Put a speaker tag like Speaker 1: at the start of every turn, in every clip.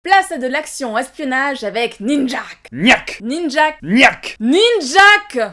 Speaker 1: place à de l'action espionnage avec Ninjak.
Speaker 2: Niac.
Speaker 1: Ninjak.
Speaker 2: Niac.
Speaker 1: Ninjak.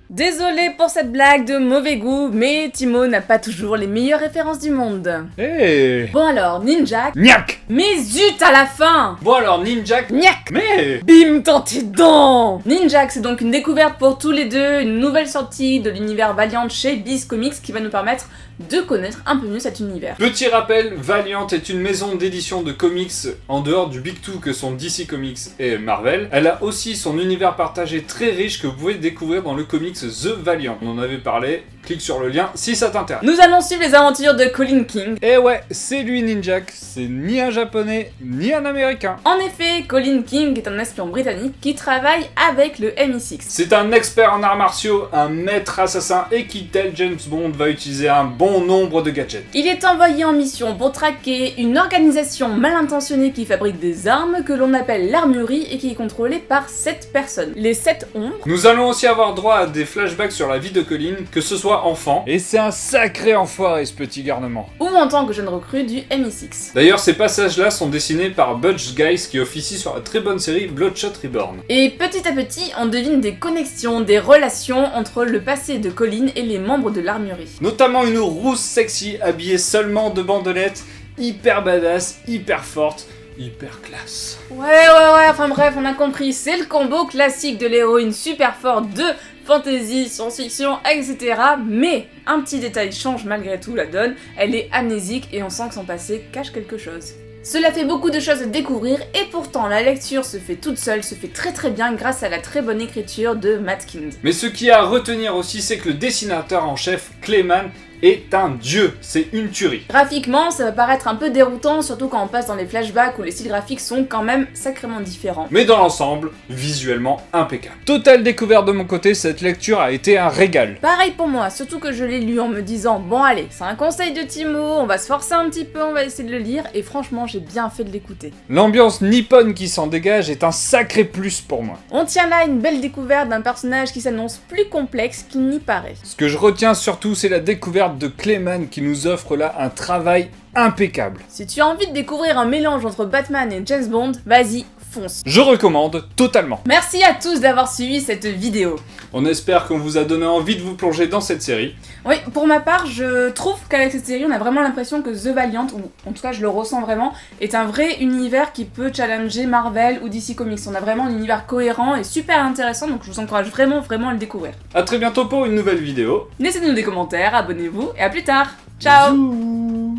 Speaker 1: Désolé pour cette blague de mauvais goût, mais Timo n'a pas toujours les meilleures références du monde.
Speaker 2: Eh.
Speaker 1: Bon alors, Ninjak.
Speaker 2: Niac.
Speaker 1: Mais zut à la fin.
Speaker 2: Bon alors, Ninjak.
Speaker 1: Niac.
Speaker 2: Mais.
Speaker 1: Bim, tentez dedans. Ninjak, c'est donc une découverte pour tous les deux, une nouvelle sortie de l'univers Valiant chez Beast Comics qui va nous permettre de connaître un peu mieux cet univers.
Speaker 2: Petit rappel, Valiant est une maison d'édition de comics en dehors du Big Two que sont DC Comics et Marvel. Elle a aussi son univers partagé très riche que vous pouvez découvrir dans le comics The Valiant. On en avait parlé, clique sur le lien si ça t'intéresse.
Speaker 1: Nous allons suivre les aventures de Colin King.
Speaker 2: Et ouais, c'est lui Ninjak, c'est ni un japonais, ni un américain.
Speaker 1: En effet, Colin King est un espion britannique qui travaille avec le MI6.
Speaker 2: C'est un expert en arts martiaux, un maître assassin et qui, tel James Bond, va utiliser un bon nombre de gadgets.
Speaker 1: Il est envoyé en mission pour traquer une organisation mal intentionnée qui fabrique des armes que l'on appelle l'Armurerie et qui est contrôlée par 7 personnes. Les 7 ombres.
Speaker 2: Nous allons aussi avoir droit à des flashbacks sur la vie de Colin, que ce soit enfant, et c'est un sacré enfoiré ce petit garnement.
Speaker 1: Ou en tant que jeune recrue du MI6.
Speaker 2: D'ailleurs, ces passages-là sont dessinés par Butch Guice qui officie sur la très bonne série Bloodshot Reborn.
Speaker 1: Et petit à petit, on devine des connexions, des relations entre le passé de Colin et les membres de l'Armurerie.
Speaker 2: Notamment une rousse sexy habillée seulement de bandelettes, hyper badass, hyper forte, hyper classe.
Speaker 1: Ouais, enfin bref, on a compris, c'est le combo classique de l'héroïne super forte de fantasy, science-fiction, etc. Mais un petit détail change malgré tout la donne, elle est amnésique et on sent que son passé cache quelque chose. Cela fait beaucoup de choses à découvrir et pourtant la lecture se fait toute seule, se fait très bien grâce à la très bonne écriture de Matt Kindt.
Speaker 2: Mais ce qui est à retenir aussi, c'est que le dessinateur en chef, Clayman, est un dieu, c'est une tuerie.
Speaker 1: Graphiquement, ça va paraître un peu déroutant, surtout quand on passe dans les flashbacks où les styles graphiques sont quand même sacrément différents.
Speaker 2: Mais dans l'ensemble, visuellement impeccable. Totale découverte de mon côté, cette lecture a été un régal.
Speaker 1: Pareil pour moi, surtout que je l'ai lu en me disant bon allez, c'est un conseil de Timo, on va se forcer un petit peu, on va essayer de le lire, et franchement j'ai bien fait de l'écouter.
Speaker 2: L'ambiance nippone qui s'en dégage est un sacré plus pour moi.
Speaker 1: On tient là une belle découverte d'un personnage qui s'annonce plus complexe qu'il n'y paraît.
Speaker 2: Ce que je retiens surtout, c'est la découverte de Clayman qui nous offre là un travail impeccable.
Speaker 1: Si tu as envie de découvrir un mélange entre Batman et James Bond, vas-y, fonce.
Speaker 2: Je recommande totalement.
Speaker 1: Merci à tous d'avoir suivi cette vidéo.
Speaker 2: On espère qu'on vous a donné envie de vous plonger dans cette série.
Speaker 1: Oui, pour ma part, je trouve qu'avec cette série, on a vraiment l'impression que The Valiant, ou en tout cas je le ressens vraiment, est un vrai univers qui peut challenger Marvel ou DC Comics. On a vraiment un univers cohérent et super intéressant, donc je vous encourage vraiment à le découvrir.
Speaker 2: A très bientôt pour une nouvelle vidéo.
Speaker 1: Laissez-nous des commentaires, abonnez-vous, et à plus tard. Ciao.
Speaker 2: Bisous.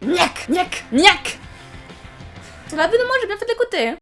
Speaker 1: Niac, niac, niac. Sur la vue de moi, j'ai bien fait de l'écouter. Hein.